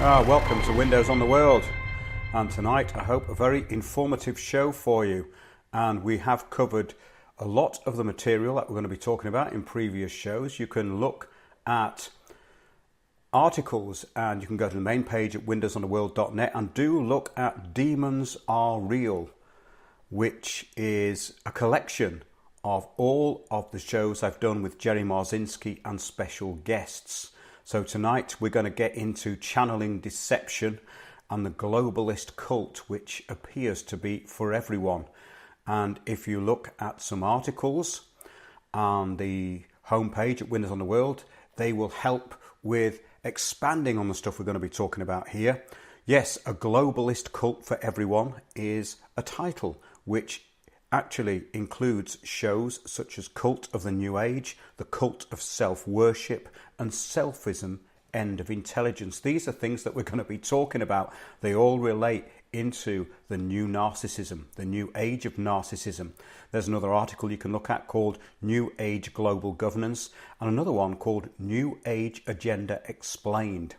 Welcome to Windows on the World, and tonight I hope a very informative show for you. And we have covered a lot of the material that we're going to be talking about in previous shows. You can look at articles and you can go to the main page at windowsontheworld.net and do look at Demons Are Real, which is a collection of all of the shows I've done with Jerry Marzinski and special guests. So tonight we're going to get into channeling deception and the globalist cult, which appears to be for everyone. And if you look at some articles on the homepage at Windows on the World, they will help with expanding on the stuff we're going to be talking about here. Yes, a globalist cult for everyone is a title which actually includes shows such as Cult of the New Age, the Cult of Self-Worship, and Selfism, End of Intelligence. These are things that we're going to be talking about. They all relate into the new narcissism, the new age of narcissism. There's another article you can look at called New Age Global Governance, and another one called New Age Agenda Explained.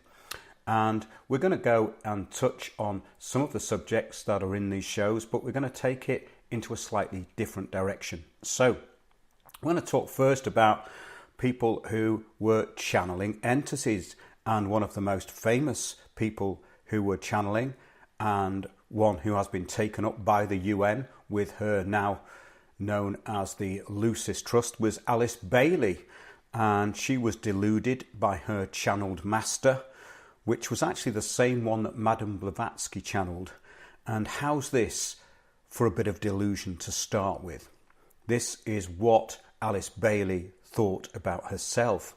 And we're going to go and touch on some of the subjects that are in these shows, but we're going to take it into a slightly different direction. So I'm going to talk first about people who were channeling entities, and one of the most famous people who were channeling, and one who has been taken up by the UN with her now known as the Lucis Trust, was Alice Bailey, and she was deluded by her channeled master, which was actually the same one that Madame Blavatsky channeled. And how's this for a bit of delusion to start with? This is what Alice Bailey thought about herself.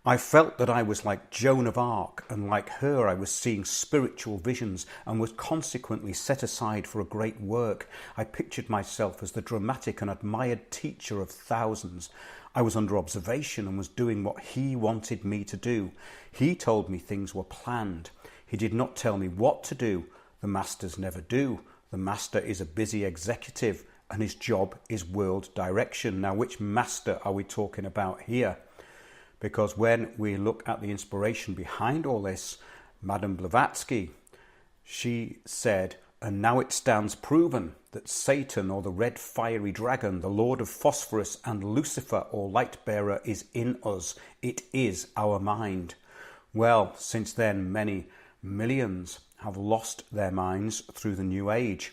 I felt that I was like Joan of Arc, and like her I was seeing spiritual visions and was consequently set aside for a great work. I pictured myself as the dramatic and admired teacher of thousands. I was under observation and was doing what he wanted me to do. He told me things were planned. He did not tell me what to do. The masters never do. The master is a busy executive and his job is world direction. Now, which master are we talking about here? Because when we look at the inspiration behind all this, Madame Blavatsky, she said, and now it stands proven that Satan, or the red fiery dragon, the Lord of Phosphorus, and Lucifer, or light bearer, is in us. It is our mind. Well, since then, many millions have lost their minds through the New Age,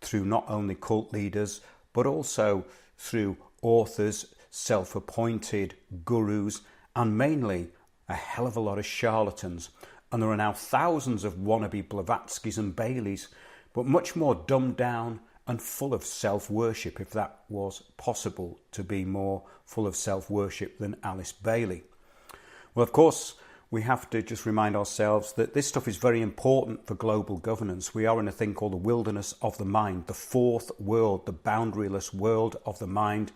through not only cult leaders, but also through authors, self-appointed gurus, and mainly a hell of a lot of charlatans. And there are now thousands of wannabe Blavatskys and Baileys, but much more dumbed down and full of self-worship, if that was possible to be more full of self-worship than Alice Bailey. Well, of course, we have to just remind ourselves that this stuff is very important for global governance. We are in a thing called the wilderness of the mind, the fourth world, the boundaryless world of the mind,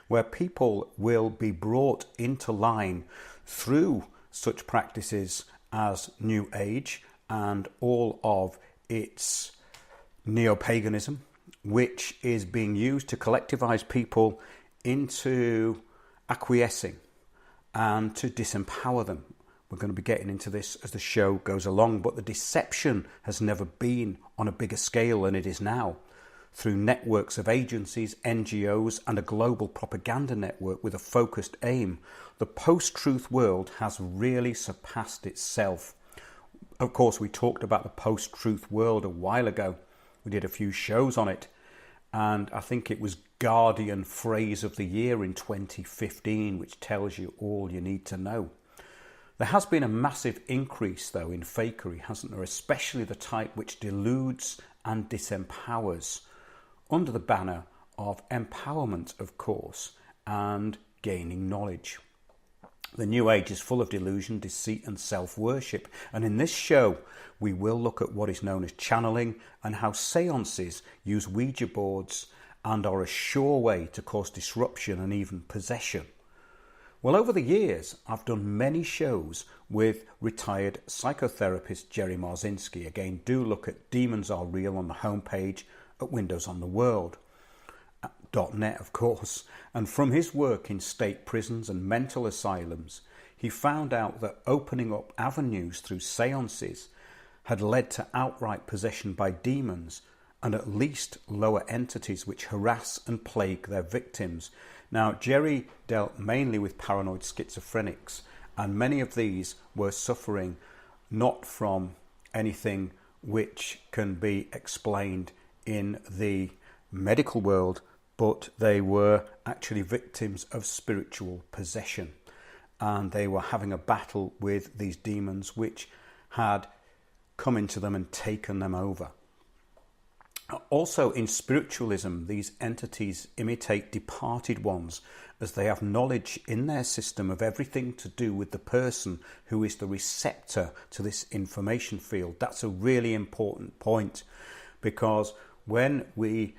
where people will be brought into line through such practices as New Age and all of its neo-paganism, which is being used to collectivize people into acquiescing and to disempower them. We're going to be getting into this as the show goes along, but the deception has never been on a bigger scale than it is now, through networks of agencies, NGOs, and a global propaganda network with a focused aim. The post-truth world has really surpassed itself. Of course, we talked about the post-truth world a while ago. We did a few shows on it, and I think it was Guardian Phrase of the Year in 2015, which tells you all you need to know. There has been a massive increase, though, in fakery, hasn't there? Especially the type which deludes and disempowers, under the banner of empowerment, of course, and gaining knowledge. The New Age is full of delusion, deceit, and self-worship. And in this show, we will look at what is known as channeling and how seances use Ouija boards and are a sure way to cause disruption and even possession. Well, over the years, I've done many shows with retired psychotherapist Jerry Marzinski. Again, do look at Demons Are Real on the homepage at windowsontheworld.net, of course. And from his work in state prisons and mental asylums, he found out that opening up avenues through seances had led to outright possession by demons and at least lower entities which harass and plague their victims. Now, Jerry dealt mainly with paranoid schizophrenics, and many of these were suffering not from anything which can be explained in the medical world, but they were actually victims of spiritual possession, and they were having a battle with these demons which had come into them and taken them over. Also, in spiritualism, these entities imitate departed ones, as they have knowledge in their system of everything to do with the person who is the receptor to this information field. That's a really important point, because when we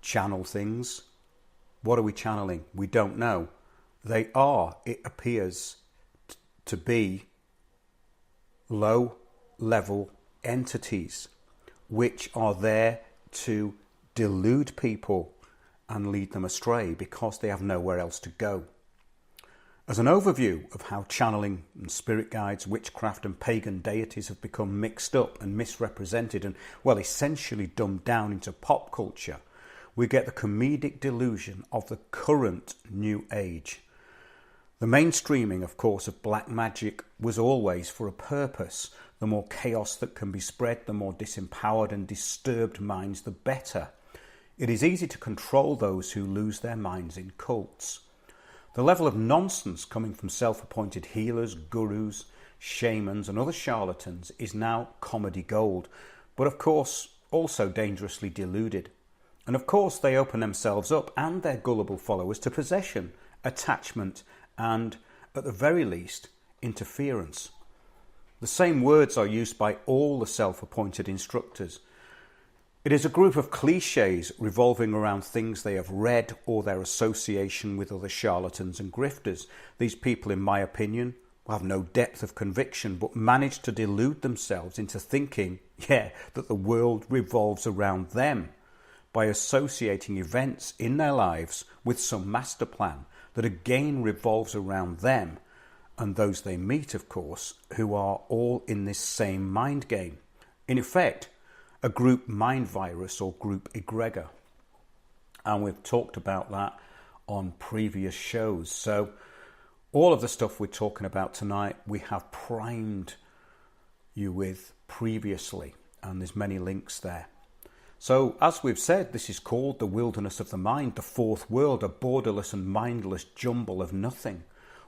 channel things, what are we channeling? We don't know. They are, it appears to be, low level entities which are there to delude people and lead them astray because they have nowhere else to go. As an overview of how channeling and spirit guides, witchcraft and pagan deities have become mixed up and misrepresented and, well, essentially dumbed down into pop culture, we get the comedic delusion of the current new age. The mainstreaming, of course, of black magic was always for a purpose. The more chaos that can be spread, the more disempowered and disturbed minds, the better. It is easy to control those who lose their minds in cults. The level of nonsense coming from self-appointed healers, gurus, shamans and other charlatans is now comedy gold, but of course also dangerously deluded. And of course they open themselves up and their gullible followers to possession, attachment and, at the very least, interference. The same words are used by all the self-appointed instructors. It is a group of cliches revolving around things they have read or their association with other charlatans and grifters. These people, in my opinion, have no depth of conviction but manage to delude themselves into thinking, that the world revolves around them by associating events in their lives with some master plan that again revolves around them and those they meet, of course, who are all in this same mind game. In effect, a group mind virus or group egregor. And we've talked about that on previous shows. So all of the stuff we're talking about tonight, we have primed you with previously, and there's many links there. So as we've said, this is called the wilderness of the mind, the fourth world, a borderless and mindless jumble of nothing.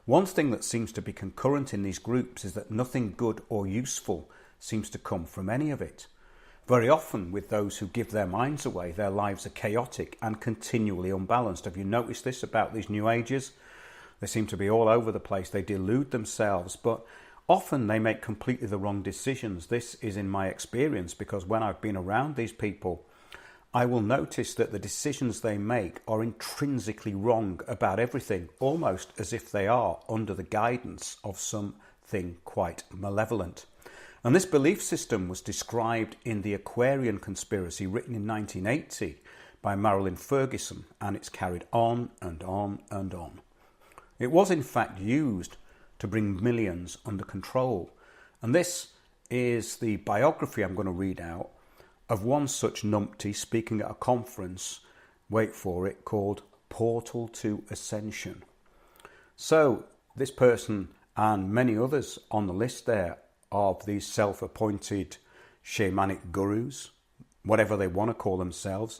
One thing that seems to be concurrent in these groups is that nothing good or useful seems to come from any of it. Very often with those who give their minds away, their lives are chaotic and continually unbalanced. Have you noticed this about these new ages? They seem to be all over the place. They delude themselves, but often they make completely the wrong decisions. This is in my experience, because when I've been around these people, I will notice that the decisions they make are intrinsically wrong about everything, almost as if they are under the guidance of something quite malevolent. And this belief system was described in The Aquarian Conspiracy, written in 1980 by Marilyn Ferguson, and it's carried on and on and on. It was in fact used to bring millions under control. And this is the biography I'm going to read out of one such numpty speaking at a conference, wait for it, called Portal to Ascension. So this person and many others on the list there of these self-appointed shamanic gurus, whatever they want to call themselves,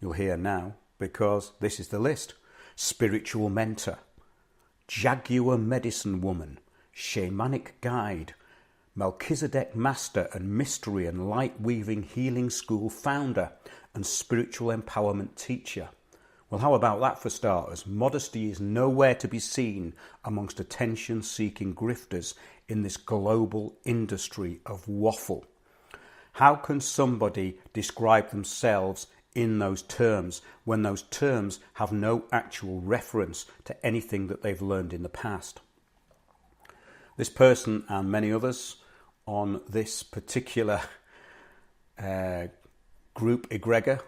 you'll hear now, because this is the list. Spiritual mentor, Jaguar medicine woman, shamanic guide, Melchizedek master and mystery and light weaving healing school founder and spiritual empowerment teacher. Well, how about that for starters? Modesty is nowhere to be seen amongst attention-seeking grifters in this global industry of waffle. How can somebody describe themselves in those terms when those terms have no actual reference to anything that they've learned in the past? This person and many others on this particular group egregor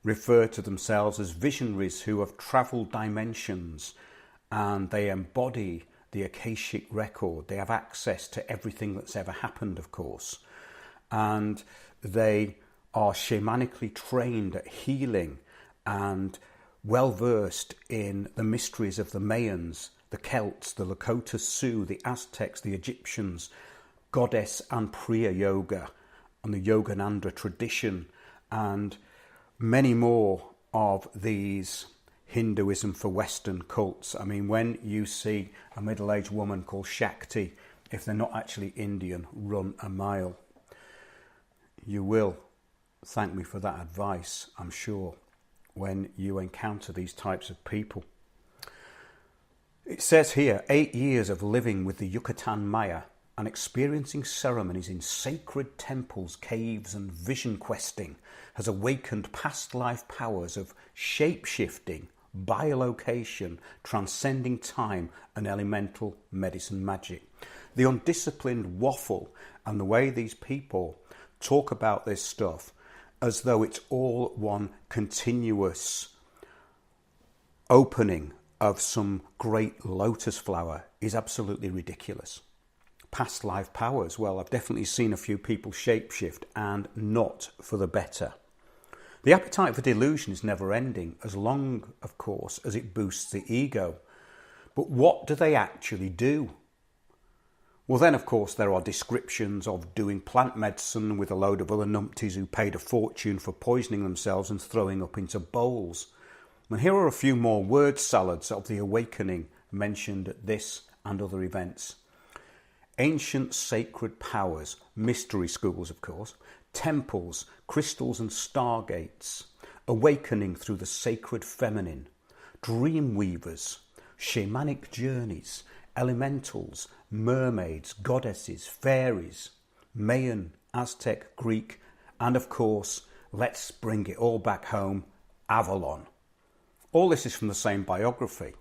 refer to themselves as visionaries who have travelled dimensions, and they embody the Akashic record. They have access to everything that's ever happened, of course. and they are shamanically trained at healing and well versed in the mysteries of the Mayans, the Celts, the Lakota Sioux, the Aztecs, the Egyptians, goddess and Priya yoga, and the Yogananda tradition, and many more of these Hinduism for Western cults. I mean, when you see a middle-aged woman called Shakti, if they're not actually Indian, run a mile. You will thank me for that advice, I'm sure, when you encounter these types of people. It says here, 8 years of living with the Yucatan Maya and experiencing ceremonies in sacred temples, caves and vision questing has awakened past life powers of shape-shifting, biolocation, transcending time and elemental medicine magic. The undisciplined waffle and the way these people talk about this stuff as though it's all one continuous opening of some great lotus flower is absolutely ridiculous. Past life powers, well, I've definitely seen a few people shapeshift, and not for the better. The appetite for delusion is never ending, as long, of course, as it boosts the ego. But what do they actually do? Well, then, of course, there are descriptions of doing plant medicine with a load of other numpties who paid a fortune for poisoning themselves and throwing up into bowls. And here are a few more word salads of the awakening mentioned at this and other events. Ancient sacred powers, mystery schools, of course, temples, crystals and stargates, awakening through the sacred feminine, dream weavers, shamanic journeys, elementals, mermaids, goddesses, fairies, Mayan, Aztec, Greek, and of course, let's bring it all back home, Avalon. All this is from the same biography,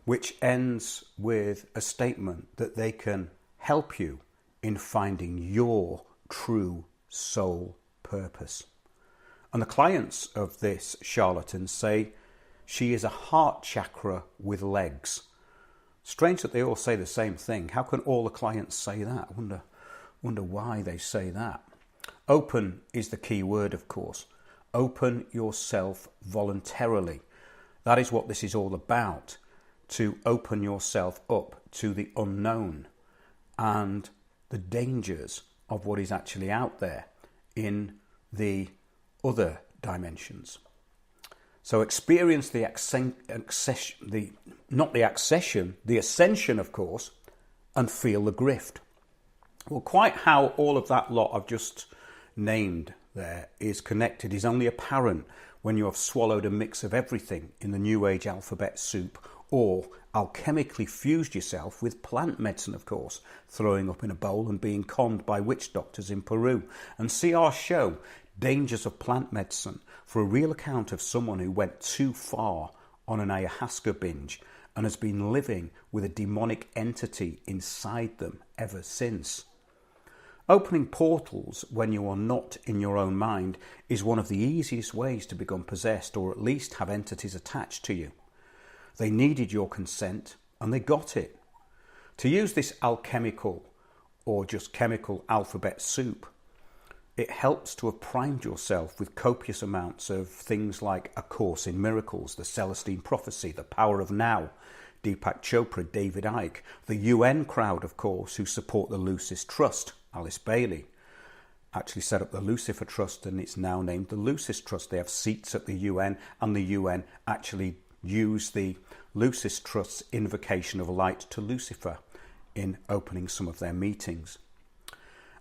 which ends with a statement that they can help you in finding your true soul purpose. And the clients of this charlatan say she is a heart chakra with legs. Strange that they all say the same thing. How can all the clients say that? I wonder why they say that. Open is the key word, of course. Open yourself voluntarily. That is what this is all about. To open yourself up to the unknown and the dangers of what is actually out there in the other dimensions. So experience the ascension, of course, and feel the grift. Well, quite how all of that lot I've just named there is connected is only apparent when you have swallowed a mix of everything in the New Age alphabet soup, or alchemically fused yourself with plant medicine, of course, throwing up in a bowl and being conned by witch doctors in Peru. And see our show, Dangers of Plant Medicine, for a real account of someone who went too far on an ayahuasca binge and has been living with a demonic entity inside them ever since. Opening portals when you are not in your own mind is one of the easiest ways to become possessed, or at least have entities attached to you. They needed your consent and they got it. To use this alchemical or just chemical alphabet soup, it helps to have primed yourself with copious amounts of things like A Course in Miracles, the Celestine Prophecy, The Power of Now, Deepak Chopra, David Icke, the UN crowd, of course, who support the Lucis Trust. Alice Bailey actually set up the Lucifer Trust, and it's now named the Lucis Trust. They have seats at the UN, and the UN actually use the Lucis Trust's invocation of light to Lucifer in opening some of their meetings.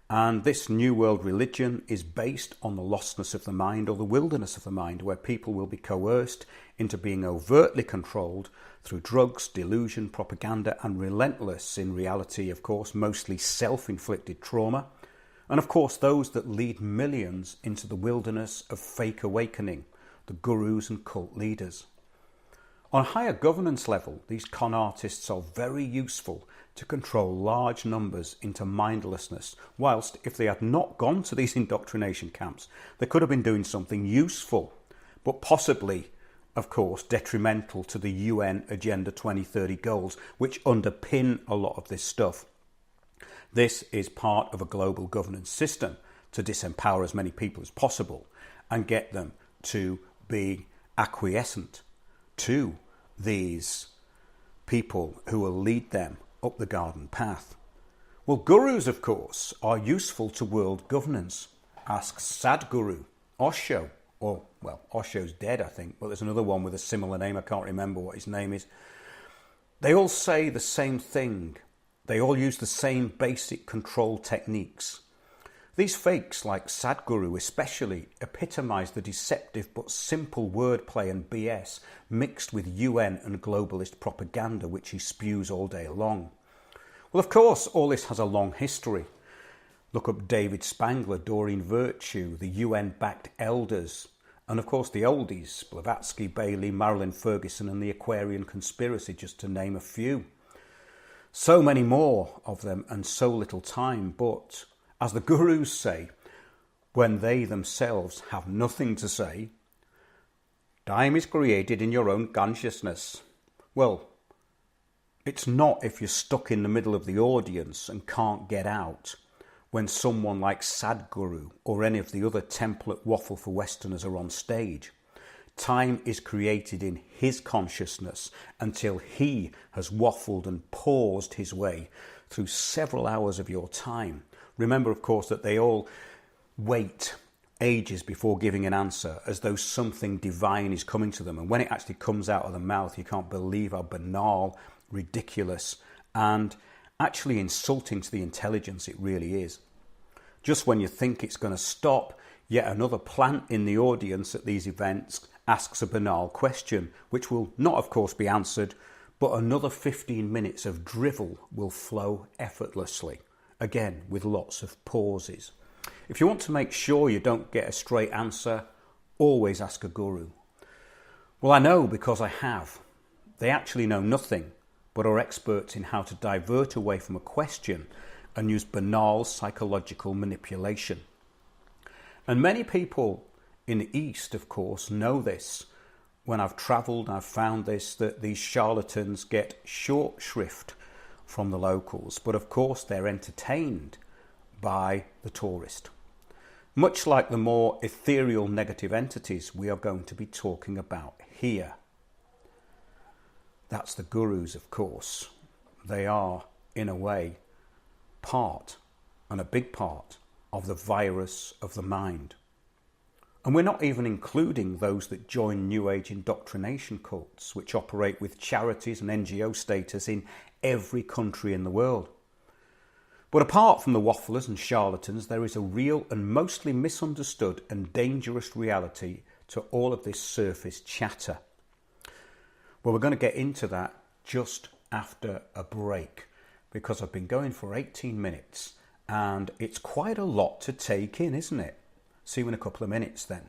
And this New World religion is based on the lostness of the mind, or the wilderness of the mind, where people will be coerced into being overtly controlled through drugs, delusion, propaganda, and relentless, in reality, of course, mostly self-inflicted trauma. And of course, those that lead millions into the wilderness of fake awakening, the gurus and cult leaders. On a higher governance level, these con artists are very useful to control large numbers into mindlessness, whilst if they had not gone to these indoctrination camps, they could have been doing something useful, but possibly, of course, detrimental to the UN Agenda 2030 goals, which underpin a lot of this stuff. This is part of a global governance system to disempower as many people as possible and get them to be acquiescent to these people who will lead them up the garden path. Well, gurus, of course, are useful to world governance. Ask Sadhguru, Osho, or, well, Osho's dead, I think, but there's another one with a similar name. I can't remember what his name is. They all say the same thing. They all use the same basic control techniques. These fakes, like Sadhguru especially, epitomise the deceptive but simple wordplay and BS mixed with UN and globalist propaganda which he spews all day long. Well, of course, all this has a long history. Look up David Spangler, Doreen Virtue, the UN-backed elders, and of course the oldies, Blavatsky, Bailey, Marilyn Ferguson and the Aquarian Conspiracy, just to name a few. So many more of them and so little time, but as the gurus say, when they themselves have nothing to say, time is created in your own consciousness. Well, it's not if you're stuck in the middle of the audience and can't get out when someone like Sadhguru or any of the other template waffle for Westerners are on stage. Time is created in his consciousness until he has waffled and paused his way through several hours of your time. Remember, of course, that they all wait ages before giving an answer as though something divine is coming to them. And when it actually comes out of the mouth, you can't believe how banal, ridiculous, and actually insulting to the intelligence it really is. Just when you think it's going to stop, yet another plant in the audience at these events asks a banal question, which will not, of course, be answered, but another 15 minutes of drivel will flow effortlessly. Again, with lots of pauses. If you want to make sure you don't get a straight answer, always ask a guru. Well, I know because I have. They actually know nothing, but are experts in how to divert away from a question and use banal psychological manipulation. And many people in the East, of course, know this. When I've travelled, I've found this, that these charlatans get short shrift from the locals, but of course they're entertained by the tourist. Much like the more ethereal negative entities we are going to be talking about here. That's the gurus, of course. They are, in a way, part, and a big part, of the virus of the mind. And we're not even including those that join New Age indoctrination cults, which operate with charities and NGO status in every country in the world. But apart from the wafflers and charlatans, there is a real and mostly misunderstood and dangerous reality to all of this surface chatter. Well, we're going to get into that just after a break, because I've been going for 18 minutes and it's quite a lot to take in, isn't it? See you in a couple of minutes then.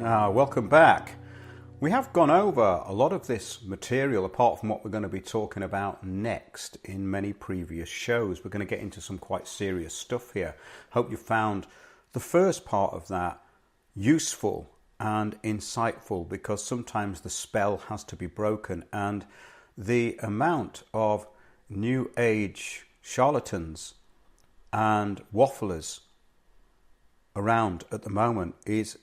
Welcome back. We have gone over a lot of this material apart from what we're going to be talking about next in many previous shows. We're going to get into some quite serious stuff here. Hope you found the first part of that useful and insightful, because sometimes the spell has to be broken, and the amount of new age charlatans and wafflers around at the moment is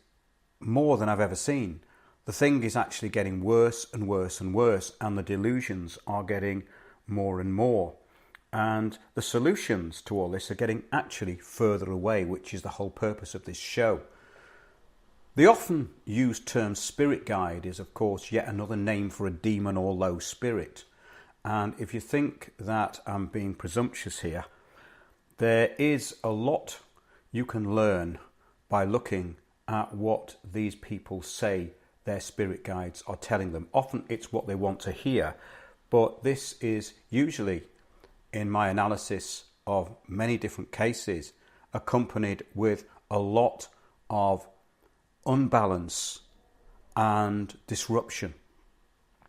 more than I've ever seen. The thing is actually getting worse and worse and worse, and the delusions are getting more and more. And the solutions to all this are getting actually further away, which is the whole purpose of this show. The often used term spirit guide is, of course, yet another name for a demon or low spirit. And if you think that I'm being presumptuous here, there is a lot you can learn by looking at what these people say their spirit guides are telling them. Often it's what they want to hear, but this is usually, in my analysis of many different cases, accompanied with a lot of unbalance and disruption.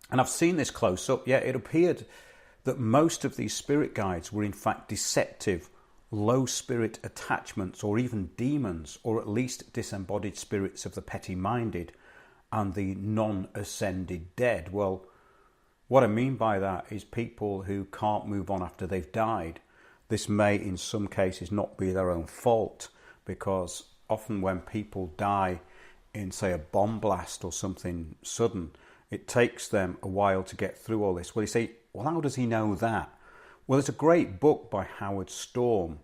And I've seen this close up. Yeah, it appeared that most of these spirit guides were in fact deceptive, low spirit attachments, or even demons, or at least disembodied spirits of the petty-minded and the non-ascended dead. Well, what I mean by that is people who can't move on after they've died. This may in some cases not be their own fault, because often when people die in, say, a bomb blast or something sudden, it takes them a while to get through all this. Well, you say, well, how does he know that? Well, there's a great book by Howard Storm,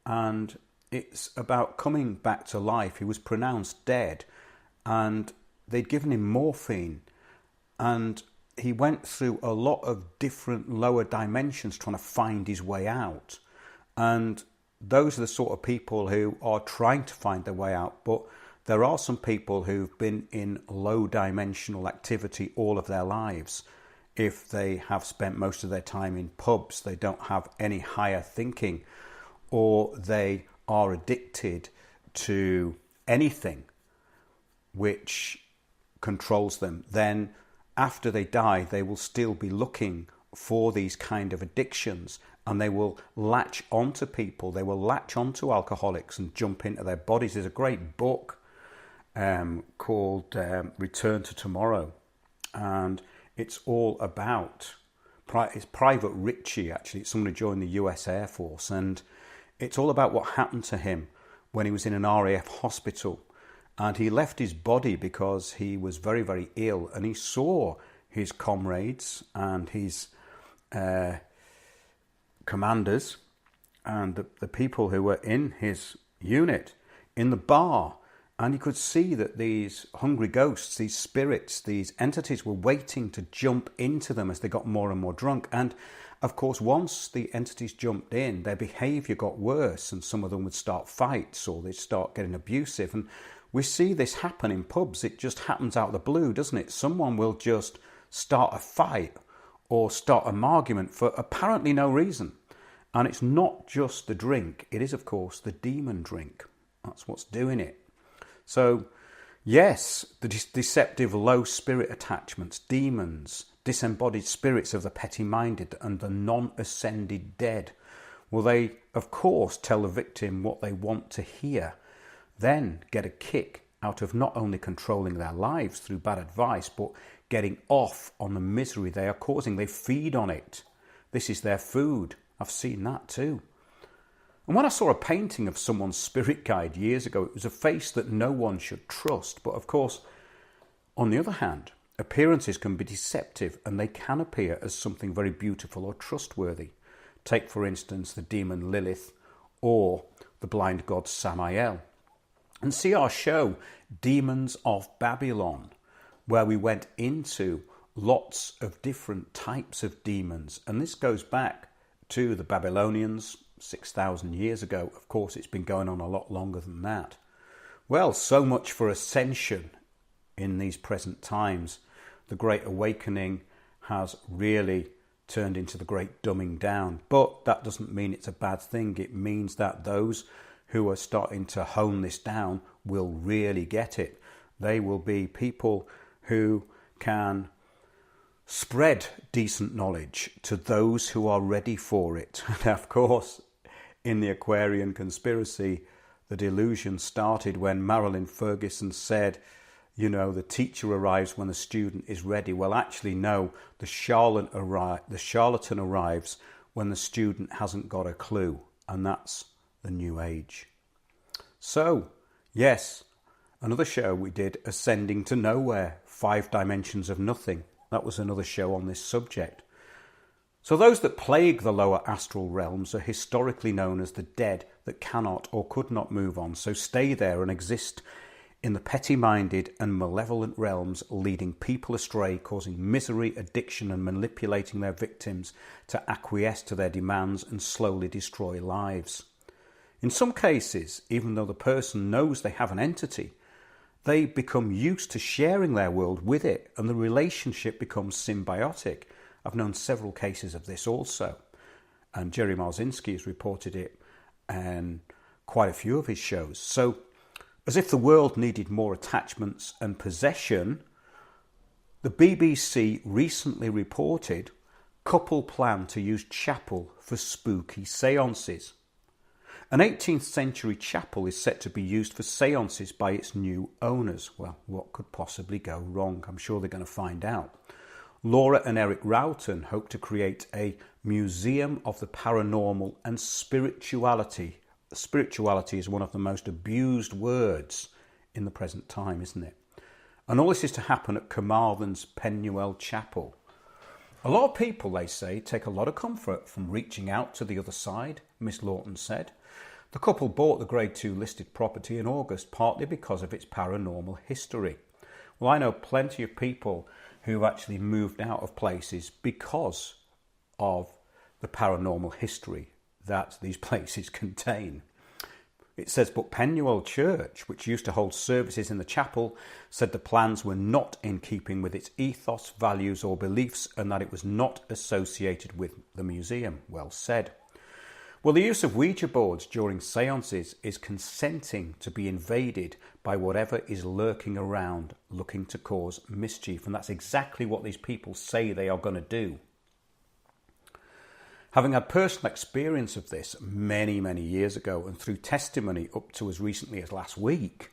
and it's about coming back to life. He was pronounced dead, and they'd given him morphine, and he went through a lot of different lower dimensions trying to find his way out. And those are the sort of people who are trying to find their way out. But there are some people who've been in low dimensional activity all of their lives. If they have spent most of their time in pubs, they don't have any higher thinking, or they are addicted to anything which controls them, then after they die, they will still be looking for these kind of addictions, and they will latch onto people. They will latch onto alcoholics and jump into their bodies. There's a great book called Return to Tomorrow, and it's all about, it's Private Ritchie, actually. It's someone who joined the US Air Force, and it's all about what happened to him when he was in an RAF hospital. And he left his body because he was very, very ill, and he saw his comrades and his commanders and the people who were in his unit in the bar. And he could see that these hungry ghosts, these spirits, these entities were waiting to jump into them as they got more and more drunk. And of course, once the entities jumped in, their behaviour got worse, and some of them would start fights, or they'd start getting abusive. And we see this happen in pubs. It just happens out of the blue, doesn't it? Someone will just start a fight or start an argument for apparently no reason. And it's not just the drink. It is, of course, the demon drink. That's what's doing it. So, yes, the deceptive low spirit attachments, demons, disembodied spirits of the petty-minded and the non-ascended dead. Well, they, of course, tell the victim what they want to hear, then get a kick out of not only controlling their lives through bad advice, but getting off on the misery they are causing. They feed on it. This is their food. I've seen that too. And when I saw a painting of someone's spirit guide years ago, it was a face that no one should trust. But of course, on the other hand, appearances can be deceptive, and they can appear as something very beautiful or trustworthy. Take, for instance, the demon Lilith or the blind god Samael. And see our show, Demons of Babylon, where we went into lots of different types of demons. And this goes back to the Babylonians 6,000 years ago. Of course, it's been going on a lot longer than that. Well, so much for ascension in these present times. The Great Awakening has really turned into the Great Dumbing Down. But that doesn't mean it's a bad thing. It means that those who are starting to hone this down will really get it. They will be people who can spread decent knowledge to those who are ready for it. And of course, in the Aquarian conspiracy, the delusion started when Marilyn Ferguson said, you know, the teacher arrives when the student is ready. Well, actually, no, the charlatan arrives when the student hasn't got a clue. And that's the New Age. So, yes, another show we did, Ascending to Nowhere, 5 Dimensions of Nothing. That was another show on this subject. So those that plague the lower astral realms are historically known as the dead that cannot or could not move on, so stay there and exist in the petty-minded and malevolent realms, leading people astray, causing misery, addiction and manipulating their victims to acquiesce to their demands and slowly destroy lives. In some cases, even though the person knows they have an entity, they become used to sharing their world with it and the relationship becomes symbiotic. I've known several cases of this also, and Jerry Marzinski has reported it in quite a few of his shows. So, as if the world needed more attachments and possession, the BBC recently reported couple plan to use chapel for spooky seances. An 18th century chapel is set to be used for seances by its new owners. Well, what could possibly go wrong? I'm sure they're going to find out. Laura and Eric Rowton hope to create a museum of the paranormal and spirituality. Spirituality is one of the most abused words in the present time, isn't it? And all this is to happen at Carmarthen's Penuel Chapel. A lot of people, they say, take a lot of comfort from reaching out to the other side, Miss Lawton said. The couple bought the Grade 2 listed property in August, partly because of its paranormal history. Well, I know plenty of people who actually moved out of places because of the paranormal history that these places contain. It says, but Penuel Church, which used to hold services in the chapel, said the plans were not in keeping with its ethos, values or beliefs and that it was not associated with the museum. Well said. Well, the use of Ouija boards during seances is consenting to be invaded by whatever is lurking around, looking to cause mischief. And that's exactly what these people say they are going to do. Having had personal experience of this many, many years ago and through testimony up to as recently as last week,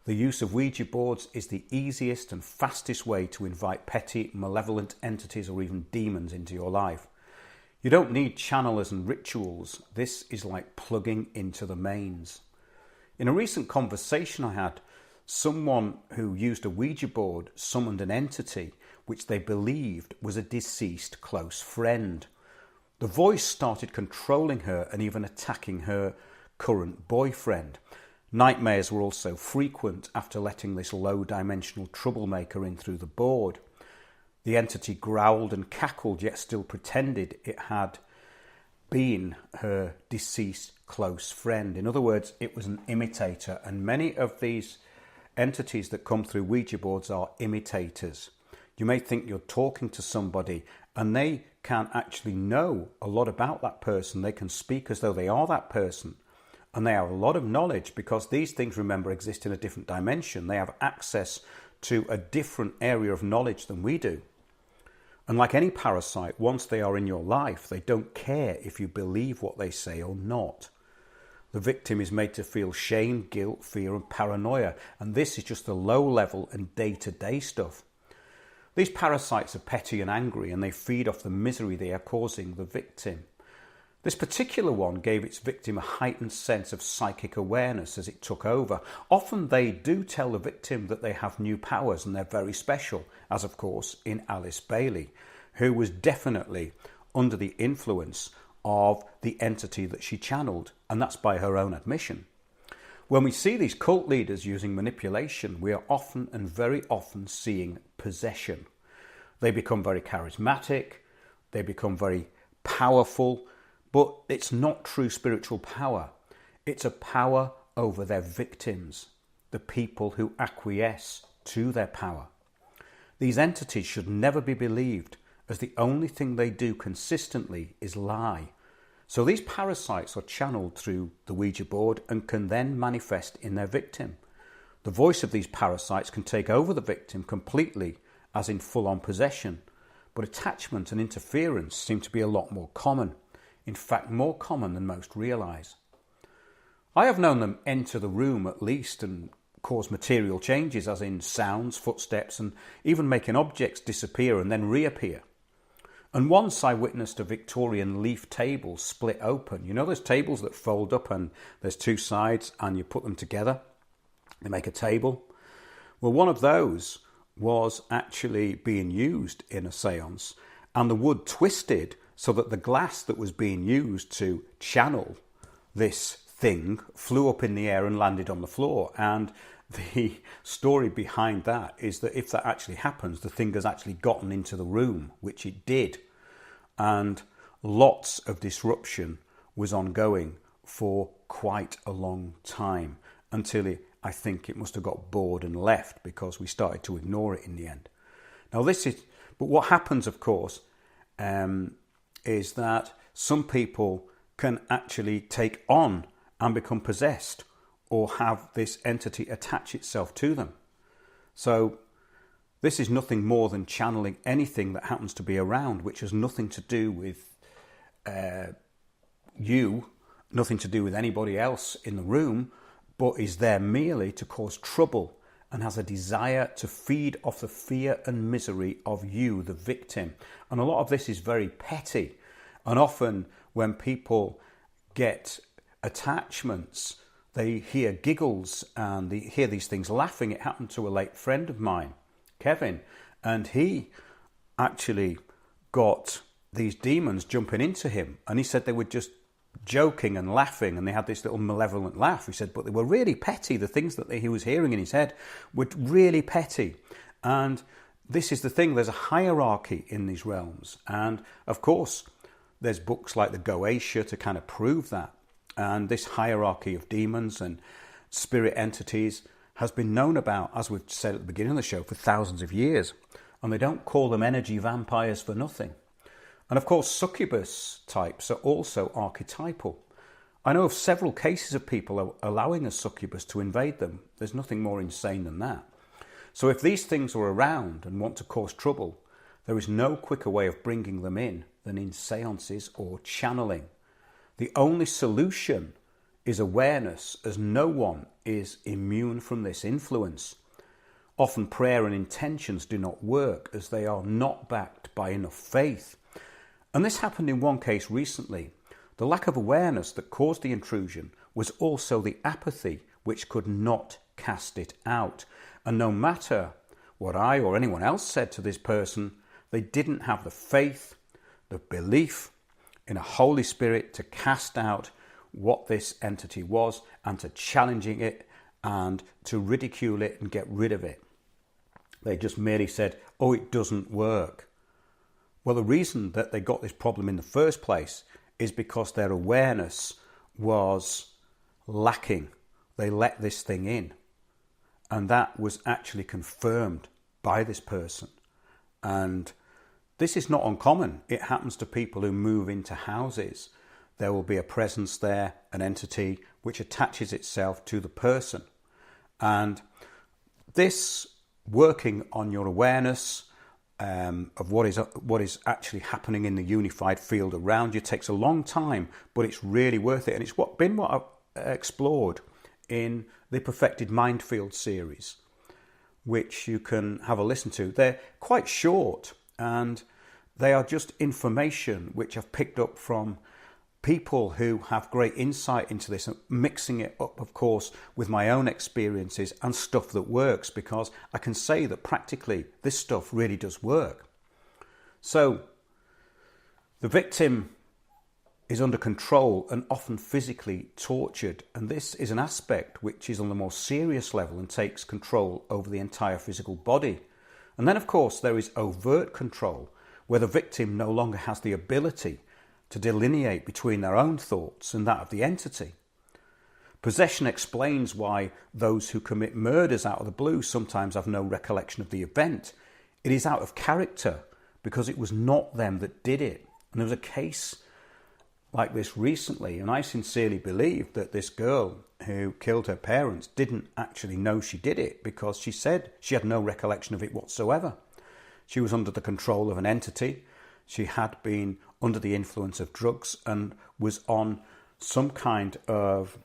the use of Ouija boards is the easiest and fastest way to invite petty, malevolent entities or even demons into your life. You don't need channelers and rituals. This is like plugging into the mains. In a recent conversation I had, someone who used a Ouija board summoned an entity which they believed was a deceased close friend. The voice started controlling her and even attacking her current boyfriend. Nightmares were also frequent after letting this low-dimensional troublemaker in through the board. The entity growled and cackled, yet still pretended it had been her deceased close friend. In other words, it was an imitator, and many of these entities that come through Ouija boards are imitators. You may think you're talking to somebody, and they can actually know a lot about that person. They can speak as though they are that person, and they have a lot of knowledge because these things, remember, exist in a different dimension. They have access to a different area of knowledge than we do. And like any parasite, once they are in your life, they don't care if you believe what they say or not. The victim is made to feel shame, guilt, fear and paranoia. And this is just the low level and day-to-day stuff. These parasites are petty and angry and they feed off the misery they are causing the victim. This particular one gave its victim a heightened sense of psychic awareness as it took over. Often they do tell the victim that they have new powers and they're very special, as of course in Alice Bailey, who was definitely under the influence of the entity that she channeled, and that's by her own admission. When we see these cult leaders using manipulation, we are often and very often seeing possession. They become very charismatic, they become very powerful, but it's not true spiritual power. It's a power over their victims, the people who acquiesce to their power. These entities should never be believed, as the only thing they do consistently is lie. So these parasites are channeled through the Ouija board and can then manifest in their victim. The voice of these parasites can take over the victim completely, as in full-on possession, but attachment and interference seem to be a lot more common. In fact, more common than most realise. I have known them enter the room at least and cause material changes, as in sounds, footsteps, and even making objects disappear and then reappear. And once I witnessed a Victorian leaf table split open. You know those tables that fold up and there's two sides and you put them together? They make a table. Well, one of those was actually being used in a seance, and the wood twisted so that the glass that was being used to channel this thing flew up in the air and landed on the floor. And the story behind that is that if that actually happens, the thing has actually gotten into the room, which it did. And lots of disruption was ongoing for quite a long time until I think it must have got bored and left, because we started to ignore it in the end. Now but what happens, of course, is that some people can actually take on and become possessed or have this entity attach itself to them. So this is nothing more than channeling anything that happens to be around, which has nothing to do with you, nothing to do with anybody else in the room, but is there merely to cause trouble and has a desire to feed off the fear and misery of you, the victim. And a lot of this is very petty. And often when people get attachments, they hear giggles and they hear these things laughing. It happened to a late friend of mine, Kevin, and he actually got these demons jumping into him, and he said they were just joking and laughing, and they had this little malevolent laugh. He said, but they were really petty. The things that he was hearing in his head were really petty. And this is the thing, there's a hierarchy in these realms, and of course there's books like the Goetia to kind of prove that. And this hierarchy of demons and spirit entities has been known about, as we've said at the beginning of the show, for thousands of years. And they don't call them energy vampires for nothing. And of course, succubus types are also archetypal. I know of several cases of people allowing a succubus to invade them. There's nothing more insane than that. So if these things are around and want to cause trouble, there is no quicker way of bringing them in than in seances or channeling. The only solution is awareness, as no one is immune from this influence. Often prayer and intentions do not work, as they are not backed by enough faith. And this happened in one case recently. The lack of awareness that caused the intrusion was also the apathy which could not cast it out. And no matter what I or anyone else said to this person, they didn't have the faith, the belief in a Holy Spirit to cast out what this entity was and to challenging it and to ridicule it and get rid of it. They just merely said, oh, it doesn't work. Well, the reason that they got this problem in the first place is because their awareness was lacking. They let this thing in. And that was actually confirmed by this person. And this is not uncommon. It happens to people who move into houses. There will be a presence there, an entity which attaches itself to the person. And this working on your awareness of what is actually happening in the unified field around you takes a long time, but it's really worth it. And it's been what I've explored in the Perfected Mind Field series, which you can have a listen to. They're quite short, and they are just information which I've picked up from people who have great insight into this, and mixing it up, of course, with my own experiences and stuff that works, because I can say that practically this stuff really does work. So the victim is under control and often physically tortured, and this is an aspect which is on the more serious level and takes control over the entire physical body. And then, of course, there is overt control, where the victim no longer has the ability to delineate between their own thoughts and that of the entity. Possession explains why those who commit murders out of the blue sometimes have no recollection of the event. It is out of character because it was not them that did it. And there was a case like this recently, and I sincerely believe that this girl who killed her parents didn't actually know she did it, because she said she had no recollection of it whatsoever. She was under the control of an entity. She had been under the influence of drugs and was on some kind of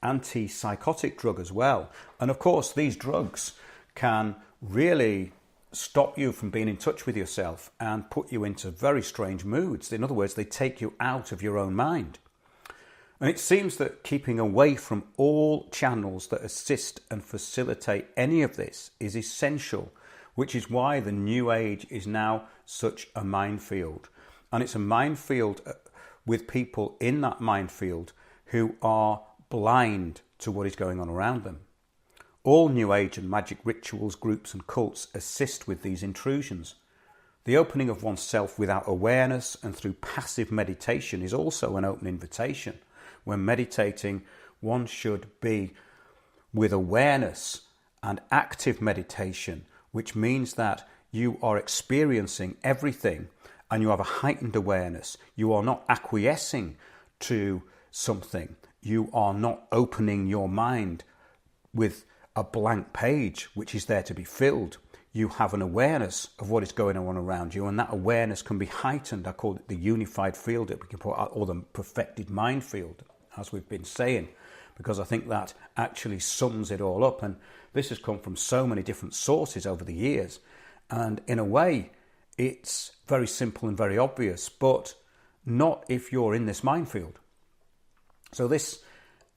antipsychotic drug as well. And of course, these drugs can really stop you from being in touch with yourself and put you into very strange moods. In other words, they take you out of your own mind. And it seems that keeping away from all channels that assist and facilitate any of this is essential, which is why the New Age is now such a minefield. And it's a minefield with people in that minefield who are blind to what is going on around them. All New Age and magic rituals, groups and cults assist with these intrusions. The opening of oneself without awareness and through passive meditation is also an open invitation. When meditating, one should be with awareness and active meditation, which means that you are experiencing everything and you have a heightened awareness. You are not acquiescing to something. You are not opening your mind with a blank page which is there to be filled. You have an awareness of what is going on around you, and that awareness can be heightened. I call it the unified field that we can put out, or the perfected mind field, as we've been saying, because I think that actually sums it all up. And this has come from so many different sources over the years, and in a way it's very simple and very obvious, but not if you're in this minefield. So this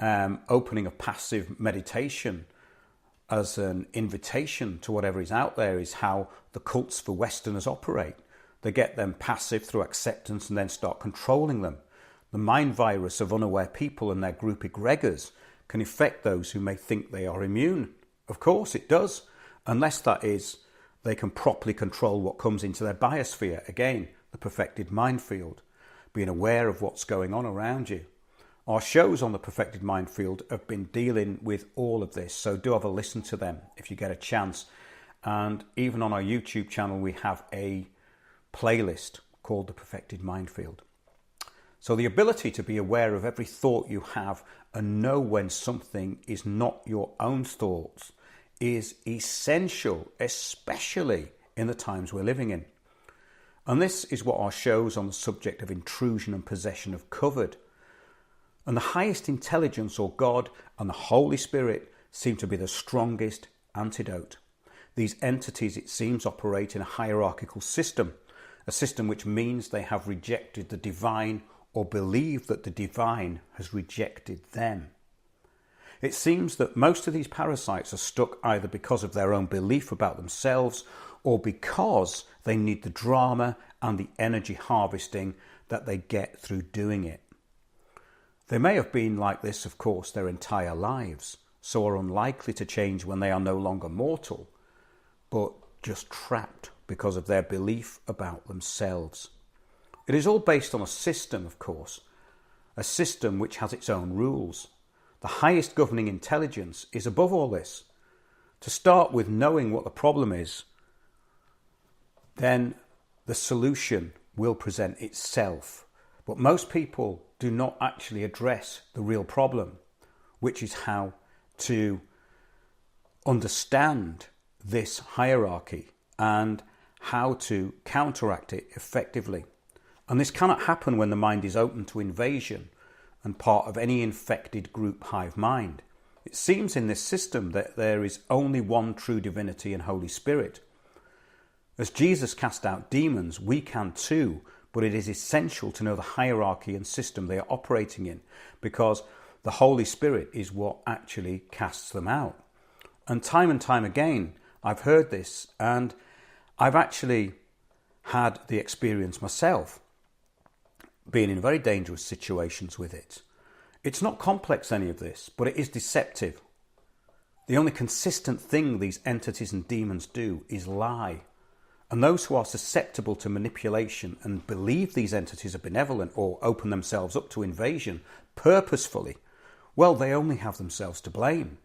opening of passive meditation as an invitation to whatever is out there is how the cults for Westerners operate. They get them passive through acceptance and then start controlling them. The mind virus of unaware people and their group egregors can affect those who may think they are immune. Of course it does, unless that is they can properly control what comes into their biosphere. Again, the perfected mind field, being aware of what's going on around you. Our shows on the perfected mind field have been dealing with all of this, so do have a listen to them if you get a chance. And even on our YouTube channel, we have a playlist called the perfected mind field. So the ability to be aware of every thought you have and know when something is not your own thoughts is essential, especially in the times we're living in. And this is what our shows on the subject of intrusion and possession have covered. And the highest intelligence, or God and the Holy Spirit, seem to be the strongest antidote. These entities, it seems, operate in a hierarchical system, a system which means they have rejected the divine or believe that the divine has rejected them. It seems that most of these parasites are stuck either because of their own belief about themselves or because they need the drama and the energy harvesting that they get through doing it. They may have been like this, of course, their entire lives, so are unlikely to change when they are no longer mortal, but just trapped because of their belief about themselves. It is all based on a system, of course, a system which has its own rules. The highest governing intelligence is above all this. To start with knowing what the problem is, then the solution will present itself. But most people do not actually address the real problem, which is how to understand this hierarchy and how to counteract it effectively. And this cannot happen when the mind is open to invasion and part of any infected group hive mind. It seems in this system that there is only one true divinity and Holy Spirit. As Jesus cast out demons, we can too, but it is essential to know the hierarchy and system they are operating in, because the Holy Spirit is what actually casts them out. And time again, I've heard this, and I've actually had the experience myself, being in very dangerous situations with it. It's not complex, any of this, but it is deceptive. The only consistent thing these entities and demons do is lie. And those who are susceptible to manipulation and believe these entities are benevolent or open themselves up to invasion purposefully, well, they only have themselves to blame.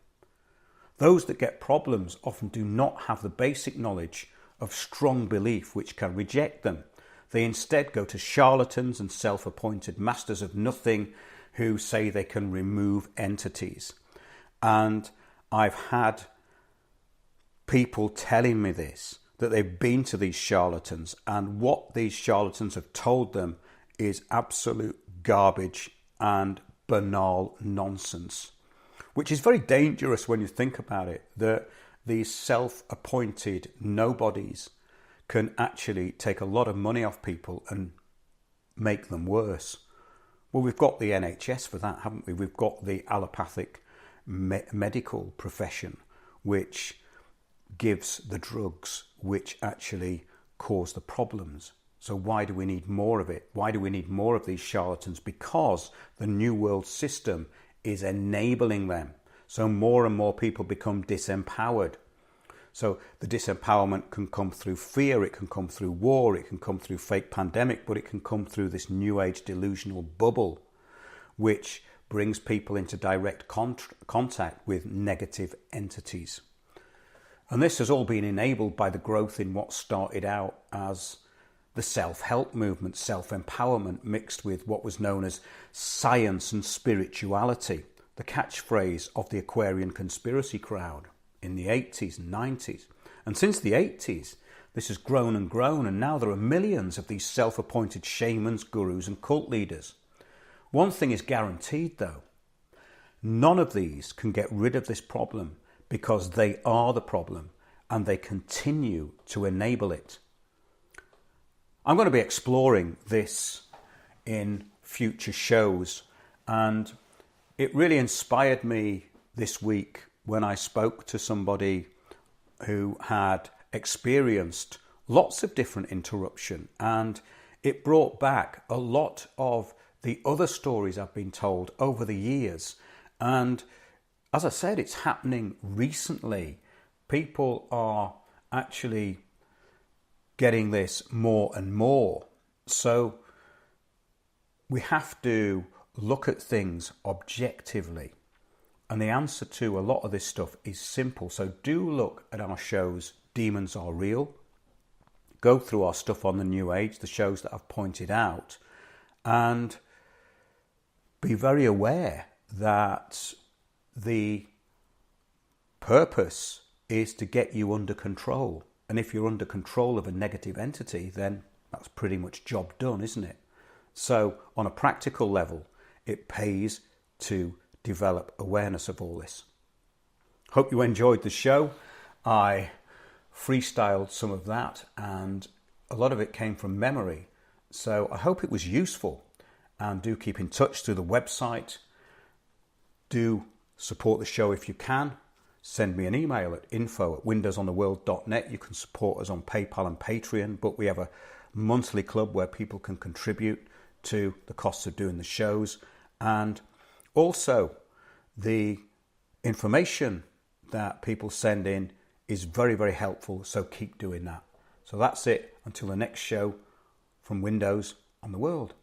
Those that get problems often do not have the basic knowledge of strong belief which can reject them. They instead go to charlatans and self-appointed masters of nothing who say they can remove entities. And I've had people telling me this, that they've been to these charlatans, and what these charlatans have told them is absolute garbage and banal nonsense, which is very dangerous when you think about it, that these self-appointed nobodies can actually take a lot of money off people and make them worse. Well, we've got the NHS for that, haven't we? We've got the allopathic medical profession, which gives the drugs which actually cause the problems. So why do we need more of it? Why do we need more of these charlatans? Because the New World system is enabling them. So more and more people become disempowered. So the disempowerment can come through fear, it can come through war, it can come through fake pandemic, but it can come through this new age delusional bubble, which brings people into direct contact with negative entities. And this has all been enabled by the growth in what started out as the self-help movement, self-empowerment, mixed with what was known as science and spirituality, the catchphrase of the Aquarian conspiracy crowd in the 80s and 90s. And since the 80s, this has grown, and now there are millions of these self-appointed shamans, gurus and cult leaders. One thing is guaranteed though, none of these can get rid of this problem, because they are the problem and they continue to enable it. I'm going to be exploring this in future shows, and it really inspired me this week when I spoke to somebody who had experienced lots of different interruption, and it brought back a lot of the other stories I've been told over the years. And as I said, it's happening recently. People are actually getting this more and more. So we have to look at things objectively. And the answer to a lot of this stuff is simple. So do look at our shows, Demons Are Real. Go through our stuff on the New Age, the shows that I've pointed out, and be very aware that the purpose is to get you under control. And if you're under control of a negative entity, then that's pretty much job done, isn't it? So on a practical level, it pays to develop awareness of all this. Hope you enjoyed the show. I freestyled some of that, and a lot of it came from memory. So I hope it was useful, and do keep in touch through the website. Do support the show if you can. Send me an email at info@windowsontheworld.net. You can support us on PayPal and Patreon, but we have a monthly club where people can contribute to the costs of doing the shows. And also, the information that people send in is very, very helpful, so keep doing that. So that's it. Until the next show from Windows on the World.